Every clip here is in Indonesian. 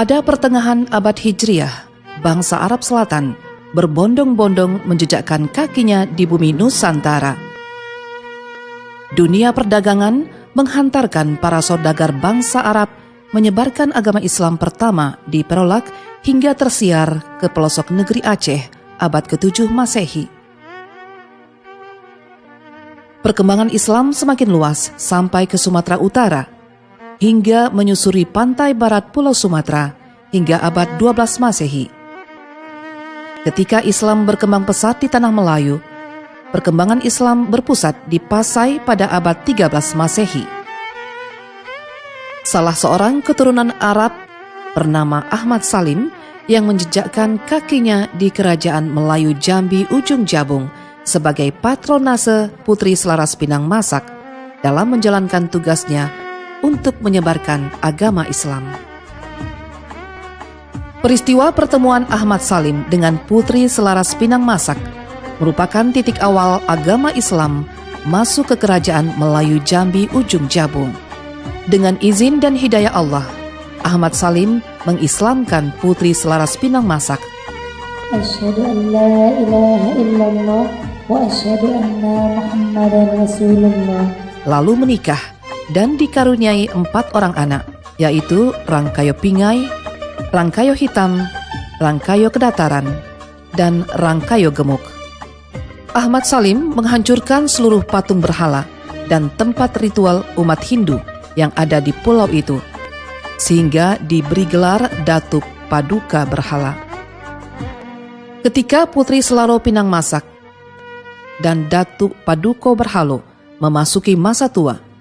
Pada pertengahan abad Hijriah, bangsa Arab Selatan berbondong-bondong menjejakkan kakinya di bumi Nusantara. Dunia perdagangan menghantarkan para saudagar bangsa Arab menyebarkan agama Islam pertama di Perolak hingga tersiar ke pelosok negeri Aceh abad ke-7 Masehi. Perkembangan Islam semakin luas sampai ke Sumatera Utara, hingga menyusuri pantai barat Pulau Sumatera hingga abad 12 Masehi. Ketika Islam berkembang pesat di Tanah Melayu, perkembangan Islam berpusat di Pasai pada abad 13 Masehi. Salah seorang keturunan Arab bernama Ahmad Salim yang menjejakkan kakinya di Kerajaan Melayu Jambi Ujung Jabung sebagai patronase Putri Selaras Pinang Masak dalam menjalankan tugasnya untuk menyebarkan agama Islam. Peristiwa pertemuan Ahmad Salim dengan Putri Selaras Pinang Masak merupakan titik awal agama Islam masuk ke Kerajaan Melayu Jambi Ujung Jabung. Dengan izin dan hidayah Allah, Ahmad Salim mengislamkan Putri Selaras Pinang Masak. Asyhadu an la ilaha illallah wa asyhadu anna Muhammadan Rasulullah. Lalu menikah dan dikaruniai 4 orang anak, yaitu Rangkayo Pingai, Rangkayo Hitam, Rangkayo Kedataran, dan Rangkayo Gemuk. Ahmad Salim menghancurkan seluruh patung berhala dan tempat ritual umat Hindu yang ada di pulau itu, sehingga diberi gelar Datuk Paduka Berhala. Ketika Putri Selaro Pinang Masak dan Datuk Paduka Berhalo memasuki masa tua,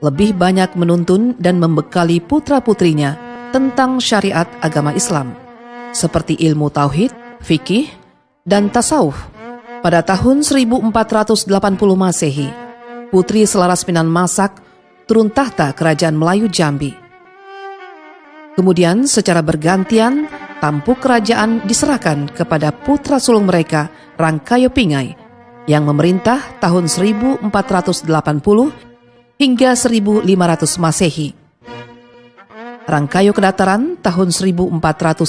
lebih banyak menuntun dan membekali putra-putrinya tentang syariat agama Islam, seperti ilmu tauhid, fikih, dan tasawuf. Pada tahun 1480 Masehi, Putri Selaras Pinang Masak turun tahta Kerajaan Melayu Jambi. Kemudian secara bergantian, tampuk kerajaan diserahkan kepada putra sulung mereka, Rangkayo Pingai, yang memerintah tahun 1480 hingga 1500 Masehi. Rangkayo Kedataran tahun 1490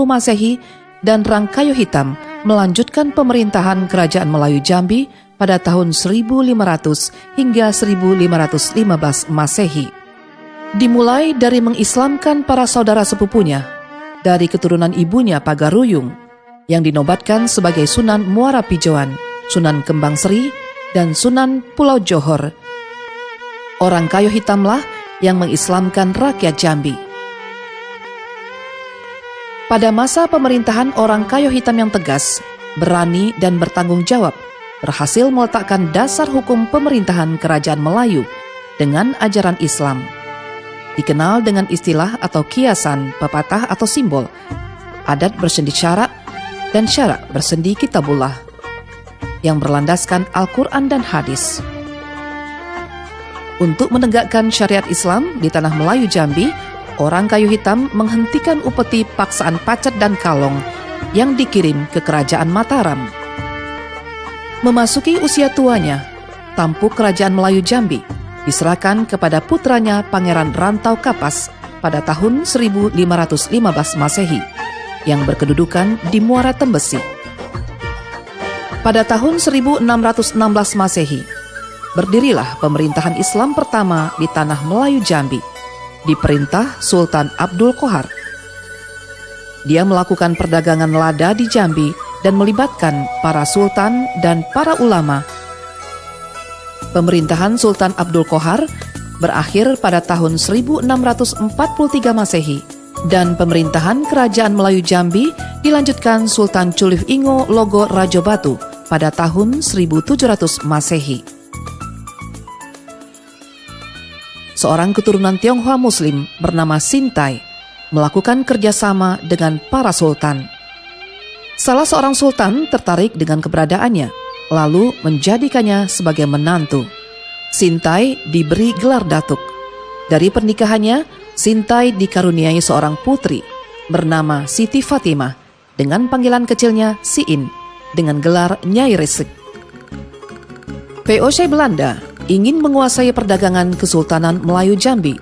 Masehi dan Rangkayo Hitam melanjutkan pemerintahan Kerajaan Melayu Jambi pada tahun 1500 hingga 1515 Masehi. Dimulai dari mengislamkan para saudara sepupunya dari keturunan ibunya Pagaruyung yang dinobatkan sebagai Sunan Muara Pijauan, Sunan Kembang Seri, dan Sunan Pulau Johor. Orang Kayo Hitamlah yang mengislamkan rakyat Jambi. Pada masa pemerintahan orang Kayo Hitam yang tegas, berani, dan bertanggung jawab, berhasil meletakkan dasar hukum pemerintahan Kerajaan Melayu dengan ajaran Islam. Dikenal dengan istilah atau kiasan, pepatah atau simbol, adat bersendi syarak dan syarak bersendi kitabullah, yang berlandaskan Al-Quran dan hadis. Untuk menegakkan syariat Islam di Tanah Melayu Jambi, orang Kayu Hitam menghentikan upeti paksaan pacet dan kalong yang dikirim ke Kerajaan Mataram. Memasuki usia tuanya, tampuk Kerajaan Melayu Jambi diserahkan kepada putranya Pangeran Rantau Kapas pada tahun 1515 Masehi yang berkedudukan di Muara Tembesi. Pada tahun 1616 Masehi, berdirilah pemerintahan Islam pertama di Tanah Melayu Jambi, diperintah Sultan Abdul Qohar. Dia melakukan perdagangan lada di Jambi dan melibatkan para sultan dan para ulama. Pemerintahan Sultan Abdul Qohar berakhir pada tahun 1643 Masehi dan pemerintahan Kerajaan Melayu Jambi dilanjutkan Sultan Culif Ingo Logo Rajo Batu pada tahun 1700 Masehi. Seorang keturunan Tionghoa Muslim bernama Sintai melakukan kerjasama dengan para sultan. Salah seorang sultan tertarik dengan keberadaannya, lalu menjadikannya sebagai menantu. Sintai diberi gelar datuk. Dari pernikahannya, Sintai dikaruniai seorang putri bernama Siti Fatimah dengan panggilan kecilnya Siin dengan gelar Nyai Resik. VOC Belanda ingin menguasai perdagangan Kesultanan Melayu Jambi.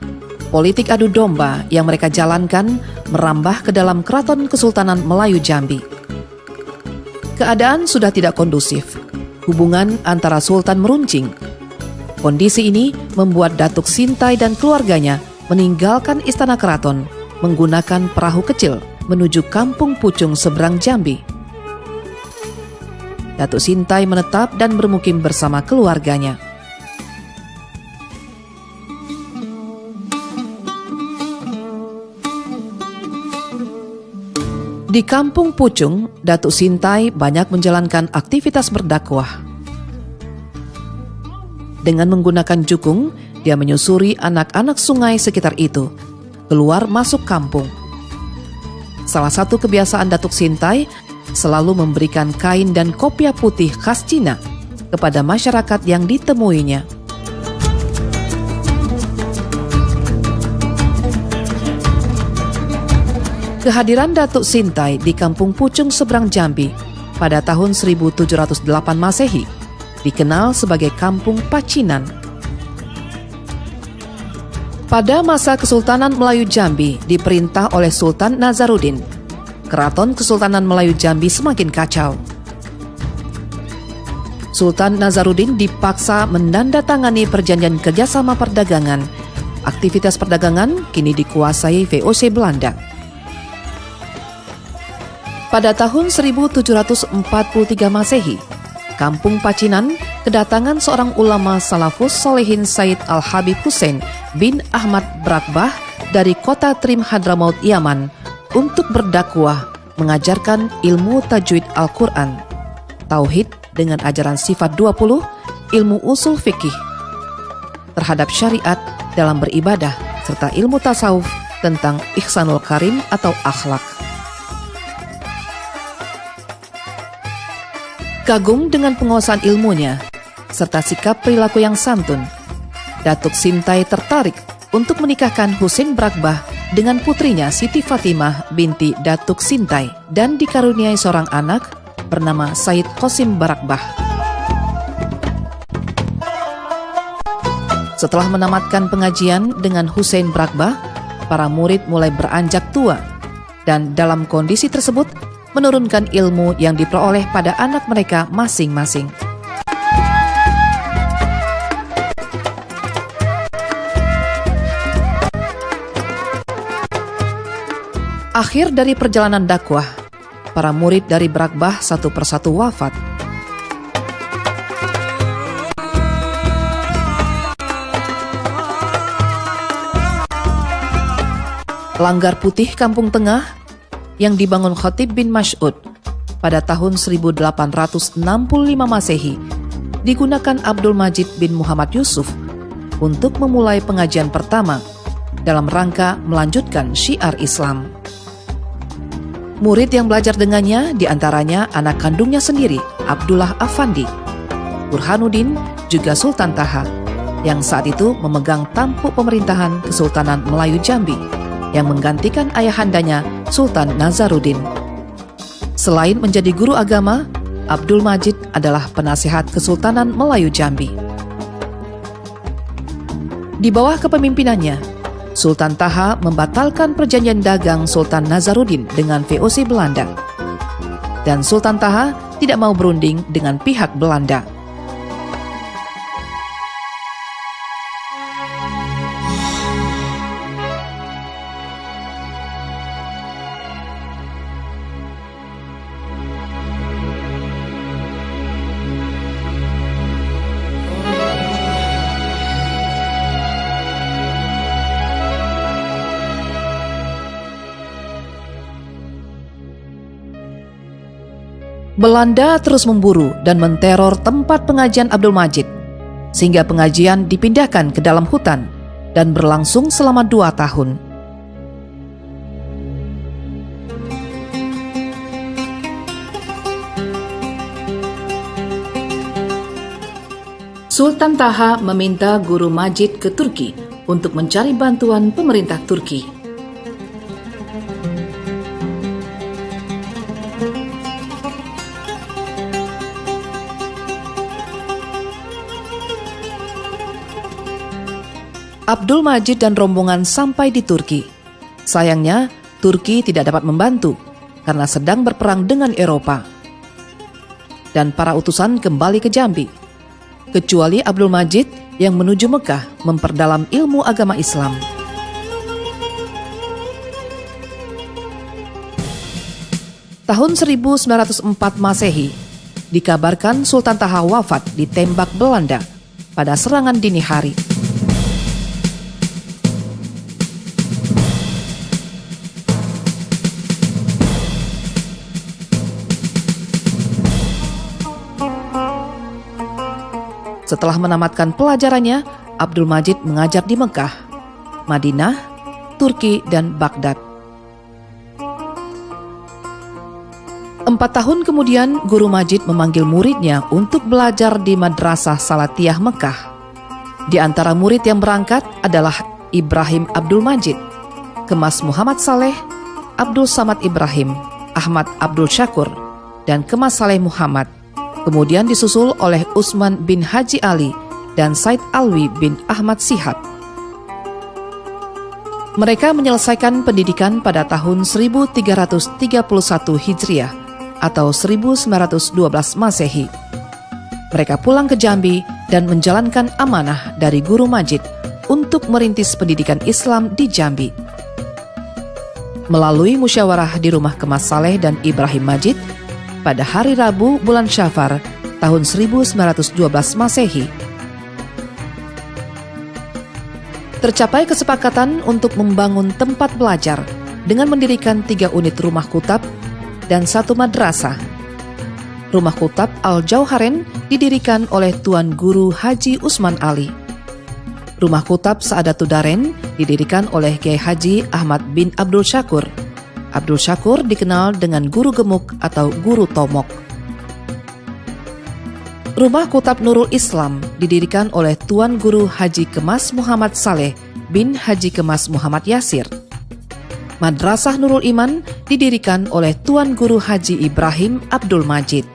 politik adu domba yang mereka jalankan merambah ke dalam Keraton Kesultanan Melayu Jambi. Keadaan sudah tidak kondusif. Hubungan antara Sultan meruncing. Kondisi ini membuat Datuk Sintai dan keluarganya meninggalkan istana keraton menggunakan perahu kecil menuju Kampung Pucung seberang Jambi. Datuk Sintai menetap dan bermukim bersama keluarganya. Di Kampung Pucung, Datuk Sintai banyak menjalankan aktivitas berdakwah. Dengan menggunakan jukung, dia menyusuri anak-anak sungai sekitar itu, keluar masuk kampung. Salah satu kebiasaan Datuk Sintai selalu memberikan kain dan kopiah putih khas Cina kepada masyarakat yang ditemuinya. Kehadiran Datuk Sintai di Kampung Pucung seberang Jambi pada tahun 1708 Masehi dikenal sebagai Kampung Pacinan. Pada masa Kesultanan Melayu Jambi diperintah oleh Sultan Nazaruddin, Keraton Kesultanan Melayu Jambi semakin kacau. Sultan Nazaruddin dipaksa menandatangani perjanjian kerjasama perdagangan. Aktivitas perdagangan kini dikuasai VOC Belanda. Pada tahun 1743 Masehi, Kampung Pacinan kedatangan seorang ulama salafus solehin Said Al-Habib Hussein bin Ahmad Brakbah dari kota Trim Hadramaut Yaman untuk berdakwah mengajarkan ilmu tajwid Al-Quran, tauhid dengan ajaran sifat 20, ilmu usul fikih, terhadap syariat dalam beribadah, serta ilmu tasawuf tentang ihsanul karim atau akhlak. Kagum dengan penguasaan ilmunya, serta sikap perilaku yang santun, Datuk Sintai tertarik untuk menikahkan Husein Brakbah dengan putrinya Siti Fatimah binti Datuk Sintai dan dikaruniai seorang anak bernama Said Qasim Brakbah. Setelah menamatkan pengajian dengan Husein Brakbah, para murid mulai beranjak tua dan dalam kondisi tersebut menurunkan ilmu yang diperoleh pada anak mereka masing-masing. Akhir dari perjalanan dakwah, para murid dari Brakbah satu persatu wafat. Langgar Putih Kampung Tengah yang dibangun Khatib bin Mas'ud pada tahun 1865 Masehi digunakan Abdul Majid bin Muhammad Yusuf untuk memulai pengajian pertama dalam rangka melanjutkan syiar Islam. Murid yang belajar dengannya diantaranya anak kandungnya sendiri, Abdullah Afandi, Burhanuddin, juga Sultan Taha yang saat itu memegang tampuk pemerintahan Kesultanan Melayu Jambi yang menggantikan ayahandanya Sultan Nazaruddin. Selain menjadi guru agama, Abdul Majid adalah penasihat Kesultanan Melayu Jambi. Di bawah kepemimpinannya, Sultan Taha membatalkan perjanjian dagang Sultan Nazaruddin dengan VOC Belanda. Dan Sultan Taha tidak mau berunding dengan pihak Belanda. Belanda terus memburu dan menteror tempat pengajian Abdul Majid, sehingga pengajian dipindahkan ke dalam hutan dan berlangsung selama 2 tahun. Sultan Taha meminta Guru Majid ke Turki untuk mencari bantuan pemerintah Turki. Abdul Majid dan rombongan sampai di Turki. Sayangnya, Turki tidak dapat membantu karena sedang berperang dengan Eropa. Dan para utusan kembali ke Jambi, kecuali Abdul Majid yang menuju Mekah memperdalam ilmu agama Islam. Tahun 1904 Masehi, dikabarkan Sultan Taha wafat ditembak Belanda pada serangan dini hari. Setelah menamatkan pelajarannya, Abdul Majid mengajar di Mekah, Madinah, Turki, dan Baghdad. 4 tahun kemudian, Guru Majid memanggil muridnya untuk belajar di Madrasah Salatiyah Mekah. Di antara murid yang berangkat adalah Ibrahim Abdul Majid, Kemas Muhammad Saleh, Abdul Samad Ibrahim, Ahmad Abdul Syakur, dan Kemas Saleh Muhammad. Kemudian disusul oleh Usman bin Haji Ali dan Said Alwi bin Ahmad Sihab. Mereka menyelesaikan pendidikan pada tahun 1331 Hijriah atau 1912 Masehi. Mereka pulang ke Jambi dan menjalankan amanah dari Guru Majid untuk merintis pendidikan Islam di Jambi. Melalui musyawarah di rumah Kemas Saleh dan Ibrahim Majid, pada hari Rabu bulan Syafar tahun 1912 Masehi, tercapai kesepakatan untuk membangun tempat belajar dengan mendirikan 3 unit rumah kutab dan 1 madrasah. Rumah kutab Al-Jauharen didirikan oleh Tuan Guru Haji Usman Ali. Rumah kutab Saadatud Daren didirikan oleh Kiai Haji Ahmad bin Abdul Syakur. Abdul Syakur dikenal dengan Guru Gemuk atau Guru Tomok. Rumah Kutab Nurul Islam didirikan oleh Tuan Guru Haji Kemas Muhammad Saleh bin Haji Kemas Muhammad Yasir. Madrasah Nurul Iman didirikan oleh Tuan Guru Haji Ibrahim Abdul Majid.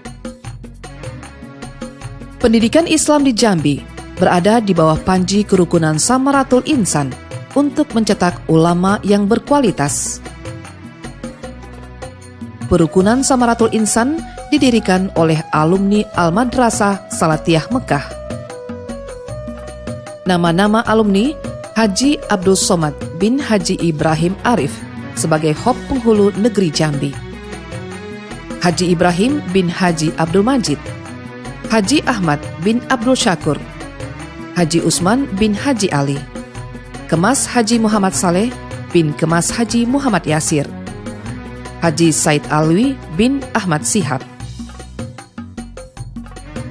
Pendidikan Islam di Jambi berada di bawah panji Kerukunan Samaratul Insan untuk mencetak ulama yang berkualitas. Kerukunan Samaratul Insan didirikan oleh alumni Al-Madrasah Salatiyah Mekah. Nama-nama alumni: Haji Abdul Somad bin Haji Ibrahim Arif sebagai Hop Penghulu Negeri Jambi, Haji Ibrahim bin Haji Abdul Majid, Haji Ahmad bin Abdul Syakur, Haji Usman bin Haji Ali, Kemas Haji Muhammad Saleh bin Kemas Haji Muhammad Yasir, Haji Said Alwi bin Ahmad Sihab.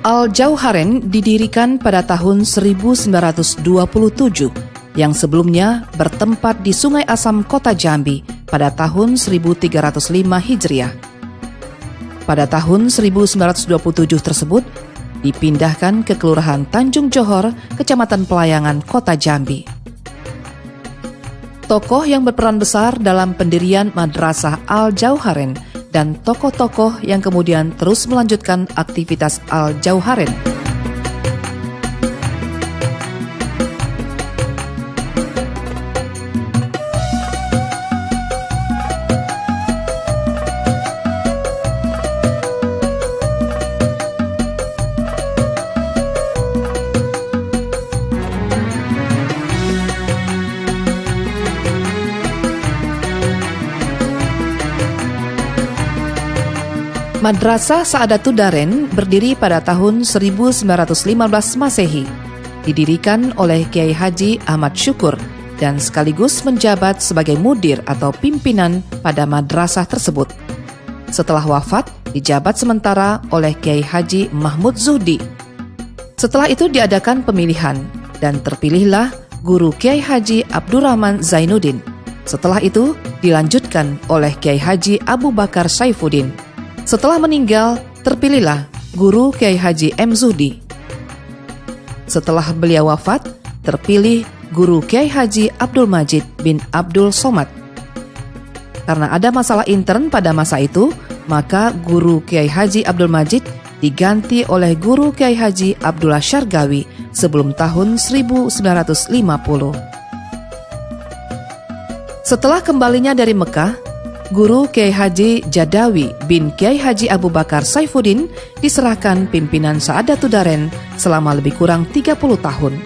Al-Jauharen didirikan pada tahun 1927 yang sebelumnya bertempat di Sungai Asam Kota Jambi pada tahun 1305 Hijriah. Pada tahun 1927 tersebut dipindahkan ke Kelurahan Tanjung Johor, Kecamatan Pelayangan, Kota Jambi. Tokoh yang berperan besar dalam pendirian Madrasah Al-Jauharen dan tokoh-tokoh yang kemudian terus melanjutkan aktivitas Al-Jauharen. Madrasah Saadatud Daren berdiri pada tahun 1915 Masehi, didirikan oleh Kiai Haji Ahmad Syukur dan sekaligus menjabat sebagai mudir atau pimpinan pada madrasah tersebut. Setelah wafat, dijabat sementara oleh Kiai Haji Mahmud Zuhdi. Setelah itu diadakan pemilihan dan terpilihlah Guru Kiai Haji Abdurrahman Zainuddin. Setelah itu dilanjutkan oleh Kiai Haji Abu Bakar Saifuddin. Setelah meninggal, terpilihlah Guru Kiai Haji M. Zuhdi. Setelah beliau wafat, terpilih Guru Kiai Haji Abdul Majid bin Abdul Somad. Karena ada masalah intern pada masa itu, maka Guru Kiai Haji Abdul Majid diganti oleh Guru Kiai Haji Abdullah Syargawi sebelum tahun 1950. Setelah kembalinya dari Mekah, Guru Kiai Haji Jadawi bin Kiai Haji Abu Bakar Saifuddin diserahkan pimpinan Saadatul Darain selama lebih kurang 30 tahun.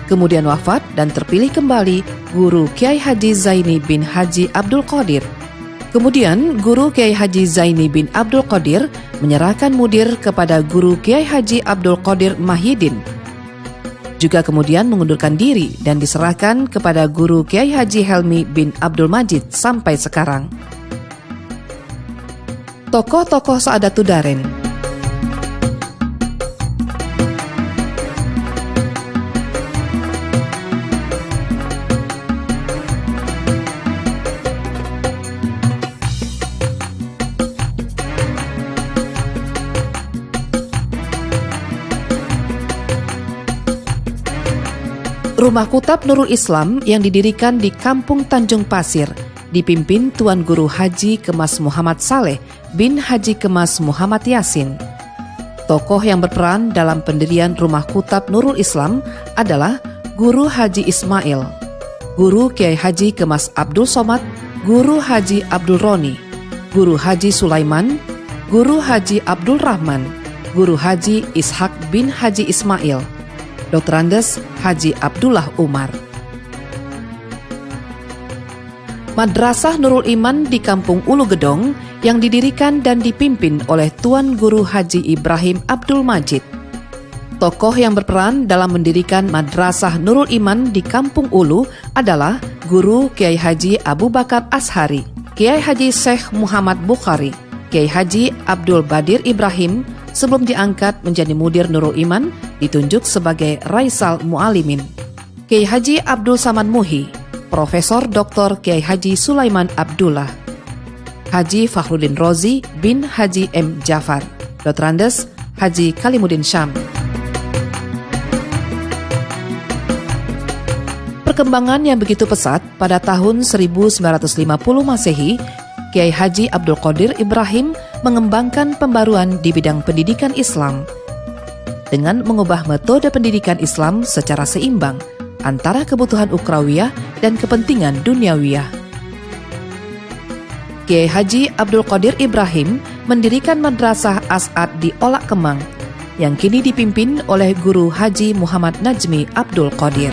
Kemudian wafat dan terpilih kembali Guru Kiai Haji Zaini bin Haji Abdul Qadir. Kemudian Guru Kiai Haji Zaini bin Abdul Qadir menyerahkan mudir kepada Guru Kiai Haji Abdul Qadir Mahyidin. Juga kemudian mengundurkan diri dan diserahkan kepada Guru Kiai Haji Helmi bin Abdul Majid sampai sekarang. Tokoh-tokoh Saadatul Darain. Rumah Kutab Nurul Islam yang didirikan di Kampung Tanjung Pasir dipimpin Tuan Guru Haji Kemas Muhammad Saleh bin Haji Kemas Muhammad Yasin. Tokoh yang berperan dalam pendirian Rumah Kutab Nurul Islam adalah Guru Haji Ismail, Guru Kiai Haji Kemas Abdul Somad, Guru Haji Abdul Roni, Guru Haji Sulaiman, Guru Haji Abdul Rahman, Guru Haji Ishak bin Haji Ismail, Dr. Andes Haji Abdullah Umar. Madrasah Nurul Iman di Kampung Ulu Gedong yang didirikan dan dipimpin oleh Tuan Guru Haji Ibrahim Abdul Majid. Tokoh yang berperan dalam mendirikan Madrasah Nurul Iman di Kampung Ulu adalah Guru Kiai Haji Abu Bakar Ashari, Kiai Haji Syekh Muhammad Bukhari, Kiai Haji Abdul Badir Ibrahim. Sebelum diangkat menjadi mudir Nurul Iman, ditunjuk sebagai Raisal Mu'alimin. Kiai Haji Abdul Samad Muhi, Profesor Dr. Kiai Haji Sulaiman Abdullah, Haji Fakhruddin Rozi bin Haji M. Jafar, Dr. Andes Haji Kalimuddin Syam. Perkembangan yang begitu pesat pada tahun 1950 Masehi, Kiai Haji Abdul Qadir Ibrahim mengembangkan pembaruan di bidang pendidikan Islam dengan mengubah metode pendidikan Islam secara seimbang antara kebutuhan ukrawiyah dan kepentingan duniawiyah. Kiai Haji Abdul Qadir Ibrahim mendirikan Madrasah As'ad di Olak Kemang yang kini dipimpin oleh Guru Haji Muhammad Najmi Abdul Qadir.